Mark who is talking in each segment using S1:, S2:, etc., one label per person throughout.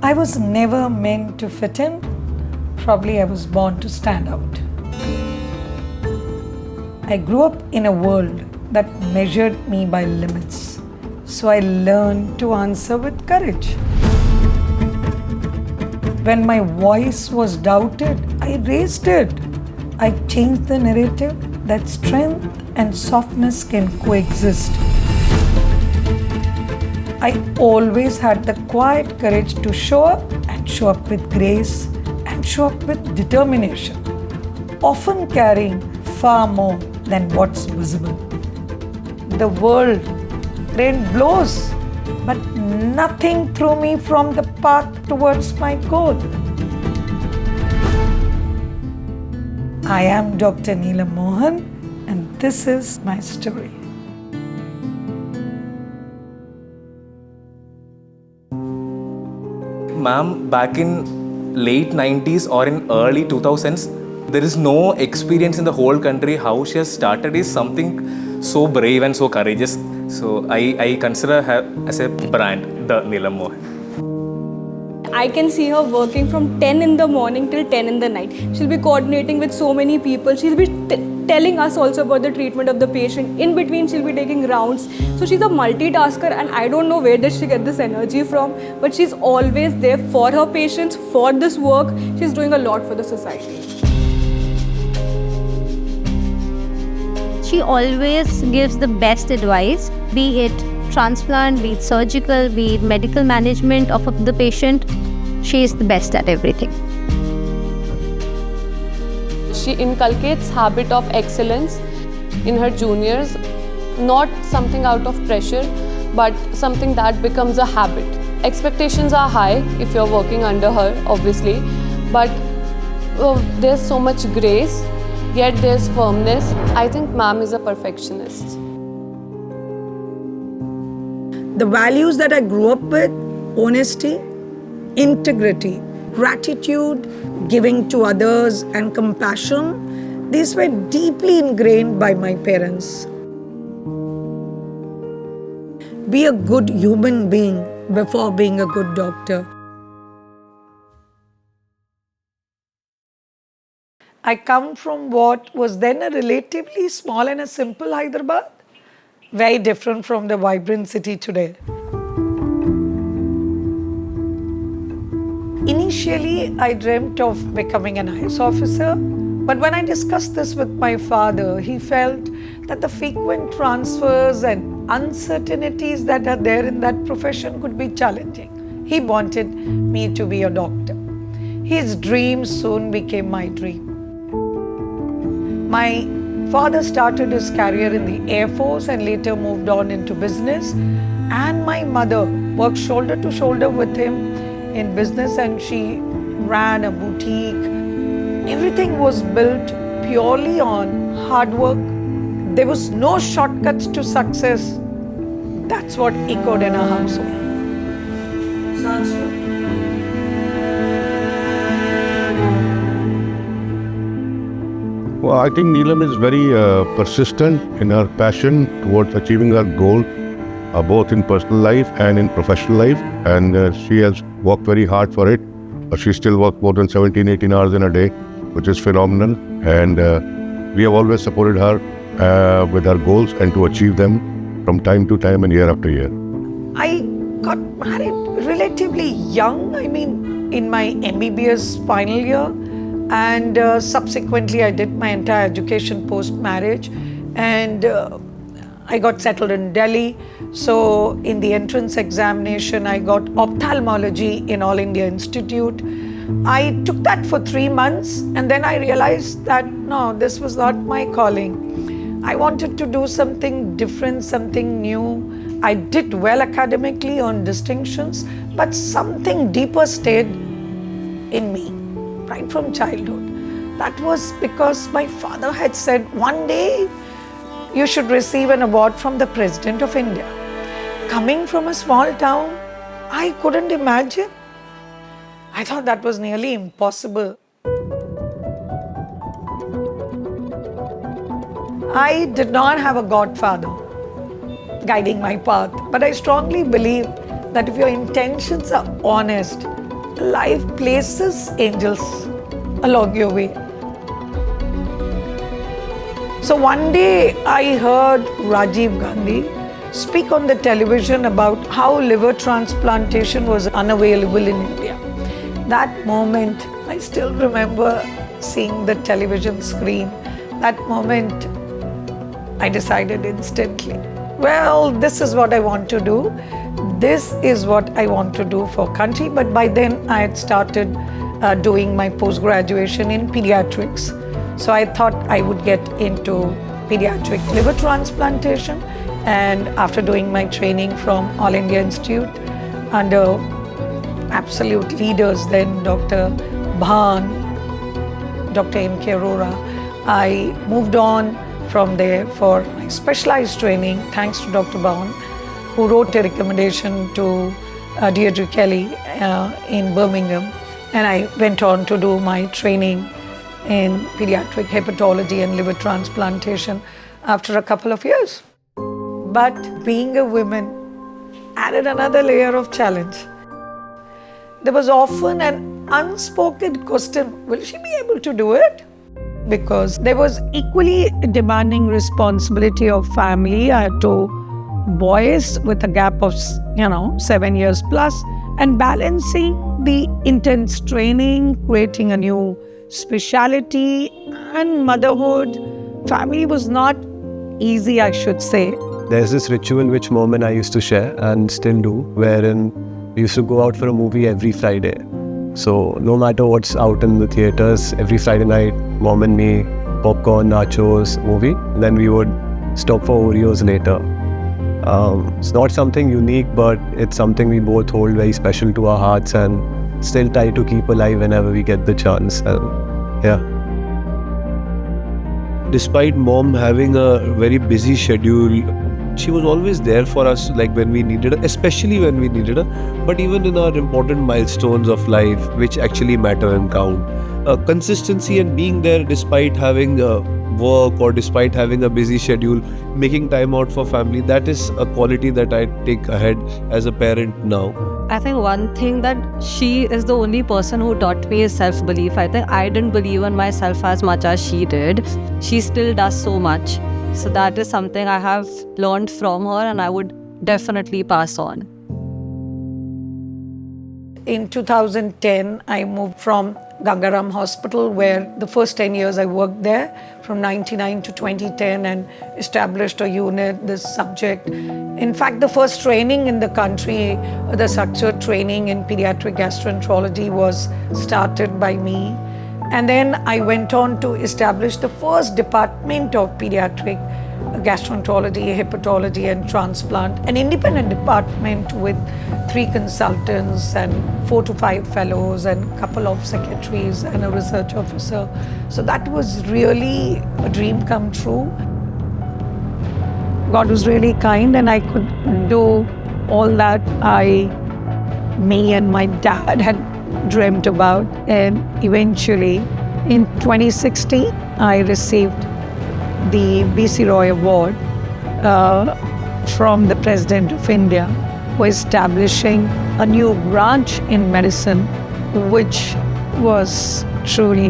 S1: I was never meant to fit in. Probably I was born to stand out. I grew up in a world that measured me by limits. So I learned to answer with courage. When my voice was doubted, I raised it. I changed the narrative that strength and softness can coexist. I always had the quiet courage to show up and show up with grace and show up with determination, often carrying far more than what's visible. The world, rain blows, but nothing threw me from the path towards my goal. I am Dr. Neelam Mohan, and this is my story.
S2: Ma'am, back in late 90s or in early 2000s, there is no experience in the whole country. How she has started is something so brave and so courageous. So I consider her as a brand, the Neelam Mohan.
S3: I can see her working from 10 in the morning till 10 in the night. She'll be coordinating with so many people. She'll be telling us also about the treatment of the patient. In between, she'll be taking rounds. So she's a multitasker, and I don't know where does she get this energy from, but she's always there for her patients, for this work. She's doing a lot for the society.
S4: She always gives the best advice, be it transplant, be it surgical, be it medical management of the patient. She is the best at everything.
S5: She inculcates habit of excellence in her juniors, not something out of pressure, but something that becomes a habit. Expectations are high if you're working under her, obviously, but there's so much grace, yet there's firmness. I think ma'am is a perfectionist.
S1: The values that I grew up with, honesty, integrity, gratitude, giving to others, and compassion, these were deeply ingrained by my parents. Be a good human being before being a good doctor. I come from what was then a relatively small and a simple Hyderabad, very different from the vibrant city today. Initially, I dreamt of becoming an IAS officer, but when I discussed this with my father, he felt that the frequent transfers and uncertainties that are there in that profession could be challenging. He wanted me to be a doctor. His dream soon became my dream. My father started his career in the Air Force and later moved on into business. And my mother worked shoulder to shoulder with him in business, and she ran a boutique. Everything was built purely on hard work. There was no shortcuts to success. That's what echoed in our household.
S6: Well, I think Neelam is very persistent in her passion towards achieving her goal, both in personal life and in professional life. And she has worked very hard for it. She still works more than 17, 18 hours in a day, which is phenomenal. And we have always supported her with her goals and to achieve them from time to time and year after year.
S1: I got married relatively young, in my MBBS final year. And subsequently, I did my entire education post-marriage, and I got settled in Delhi. So in the entrance examination, I got ophthalmology in All India Institute. I took that for 3 months, and then I realized that no, this was not my calling. I wanted to do something different, something new. I did well academically, earned distinctions, but something deeper stayed in me. Right from childhood. That was because my father had said, one day you should receive an award from the President of India. Coming from a small town, I couldn't imagine. I thought that was nearly impossible. I did not have a godfather guiding my path, but I strongly believe that if your intentions are honest, life places angels along your way. So one day I heard Rajiv Gandhi speak on the television about how liver transplantation was unavailable in India. That moment, I still remember seeing the television screen. That moment, I decided instantly, well, this is what I want to do. This is what I want to do for country. But by then, I had started doing my post-graduation in pediatrics. So I thought I would get into pediatric liver transplantation. And after doing my training from All India Institute under absolute leaders then, Dr. Bhan, Dr. M.K. Arora, I moved on from there for my specialized training, thanks to Dr. Bhan, who wrote a recommendation to Deirdre Kelly in Birmingham. And I went on to do my training in pediatric hepatology and liver transplantation after a couple of years. But being a woman added another layer of challenge. There was often an unspoken question, will she be able to do it? Because there was equally demanding responsibility of family. I had two boys with a gap of 7 years plus, and balancing the intense training, creating a new specialty and motherhood. Family was not easy, I should say.
S7: There's this ritual which Mom and I used to share and still do, wherein we used to go out for a movie every Friday. So no matter what's out in the theatres, every Friday night, Mom and me, popcorn, nachos, movie. And then we would stop for Oreos later. It's not something unique, but it's something we both hold very special to our hearts and still try to keep alive whenever we get the chance.
S8: Despite Mom having a very busy schedule, she was always there for us, like when we needed her, especially when we needed her, but even in our important milestones of life, which actually matter and count. Consistency and being there despite having work or despite having a busy schedule, making time out for family, that is a quality that I take ahead as a parent now.
S9: I think one thing that she is the only person who taught me is self-belief. I think I didn't believe in myself as much as she did. She still does so much. So that is something I have learned from her and I would definitely pass on.
S1: In 2010, I moved from Gangaram Hospital, where the first 10 years I worked there, from 99 to 2010, and established a unit, this subject. In fact, the first training in the country, the structured training in pediatric gastroenterology, was started by me. And then I went on to establish the first department of pediatric gastroenterology, hepatology and transplant, an independent department with 3 consultants and 4 to 5 fellows and a couple of secretaries and a research officer. So that was really a dream come true. God was really kind and I could do all that me and my dad had dreamt about. And eventually in 2016, I received the BC Roy Award from the President of India for establishing a new branch in medicine, which was truly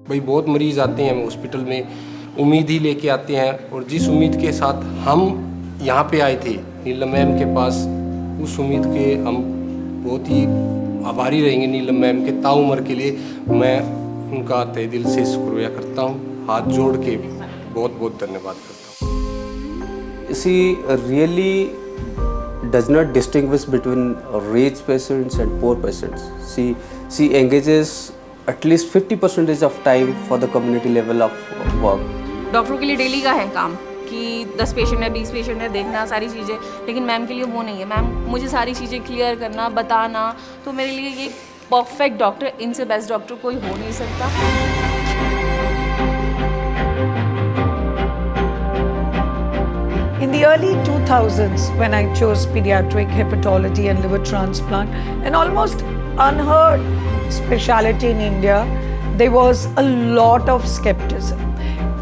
S10: भाई बहुत मरीज आते हैं hospital में, उम्मीद ही लेके आते हैं, और जिस उम्मीद के साथ हम यहाँ पे आए थे नीलम मैम के पास, उस उम्मीद के हम बहुत ही आभारी रहेंगे नीलम मैम के ताउम्र के लिए। मैं उनका तहे दिल से शुक्रिया करता हूँ, हाथ जोड़ के बहुत बहुत धन्यवाद करता हूँ।
S11: She really does not distinguish between rich patients and poor patients. She engages at least 50% of time for the community level of work.
S12: डॉक्टरों के लिए डेली का है काम कि 10 पेशेंट है, 20 पेशेंट है, देखना सारी चीज़ें, लेकिन मैम के लिए वो नहीं है। मैम मुझे सारी चीज़ें क्लियर करना, बताना, तो मेरे लिए ये परफेक्ट डॉक्टर, इनसे बेस्ट डॉक्टर कोई हो नहीं सकता।
S1: In the early 2000s, when I chose pediatric hepatology and liver transplant, an almost unheard specialty in India, there was a lot of skepticism.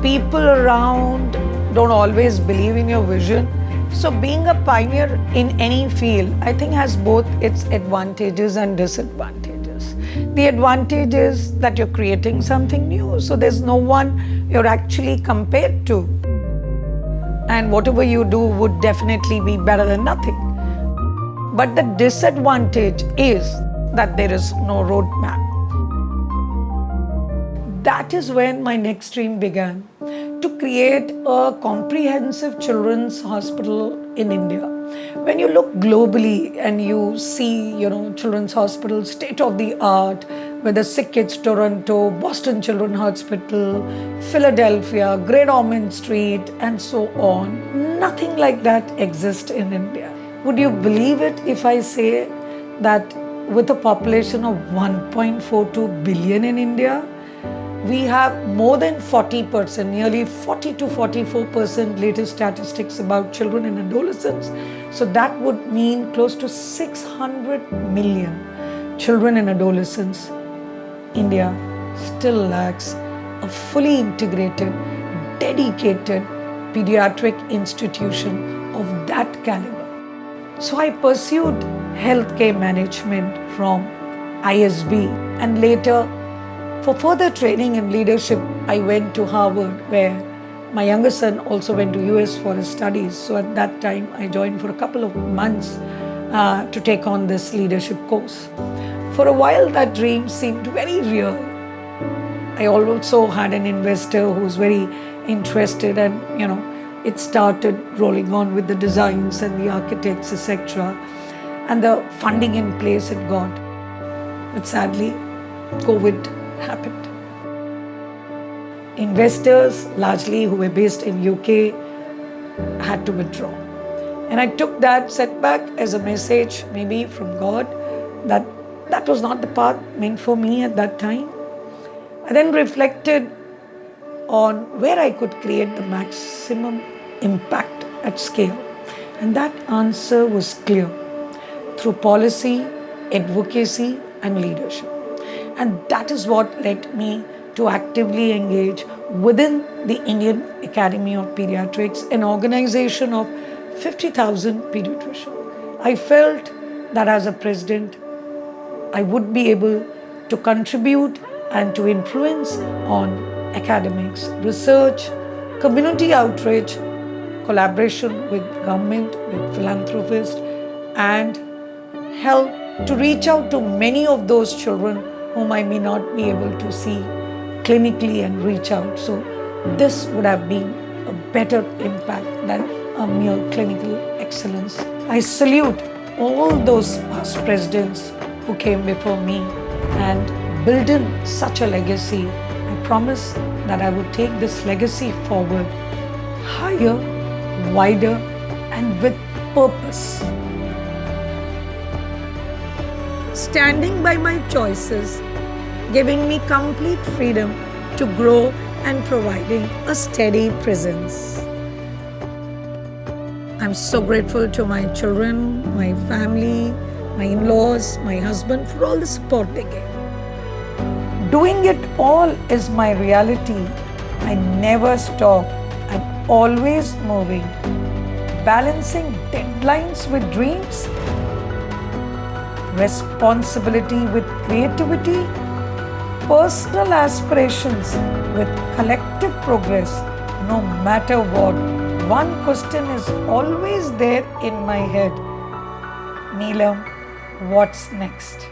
S1: People around don't always believe in your vision. So being a pioneer in any field, I think, has both its advantages and disadvantages. The advantage is that you're creating something new, so there's no one you're actually compared to. And whatever you do would definitely be better than nothing. But the disadvantage is that there is no roadmap. That is when my next dream began, to create a comprehensive children's hospital in India. When you look globally and you see, children's hospitals, state of the art, whether Sick Kids Toronto, Boston Children's Hospital, Philadelphia, Great Ormond Street, and so on, nothing like that exists in India. Would you believe it if I say that with a population of 1.42 billion in India, we have more than 40%, nearly 40 to 44% latest statistics about children and adolescents. So that would mean close to 600 million children and adolescents. India still lacks a fully integrated, dedicated pediatric institution of that caliber. So I pursued healthcare management from ISB, and later for further training in leadership, I went to Harvard, where my younger son also went to US for his studies. So at that time, I joined for a couple of months to take on this leadership course. For a while, that dream seemed very real. I also had an investor who was very interested, and it started rolling on with the designs and the architects, etc. And the funding in place it got. But sadly, COVID happened. Investors, largely who were based in UK, had to withdraw. And I took that setback as a message, maybe from God, that that was not the path meant for me at that time. I then reflected on where I could create the maximum impact at scale. And that answer was clear: through policy, advocacy, and leadership. And that is what led me to actively engage within the Indian Academy of Pediatrics, an organization of 50,000 pediatricians. I felt that as a president, I would be able to contribute and to influence on academics, research, community outreach, collaboration with government, with philanthropists, and help to reach out to many of those children whom I may not be able to see clinically and reach out. So this would have been a better impact than a mere clinical excellence. I salute all those past presidents who came before me, and building such a legacy, I promise that I would take this legacy forward higher, wider, and with purpose. Standing by my choices, giving me complete freedom to grow and providing a steady presence. I'm so grateful to my children, my family, my in-laws, my husband for all the support they gave. Doing it all is my reality. I never stop. I'm always moving. Balancing deadlines with dreams, responsibility with creativity, personal aspirations with collective progress. No matter what, one question is always there in my head: Neelam, what's next?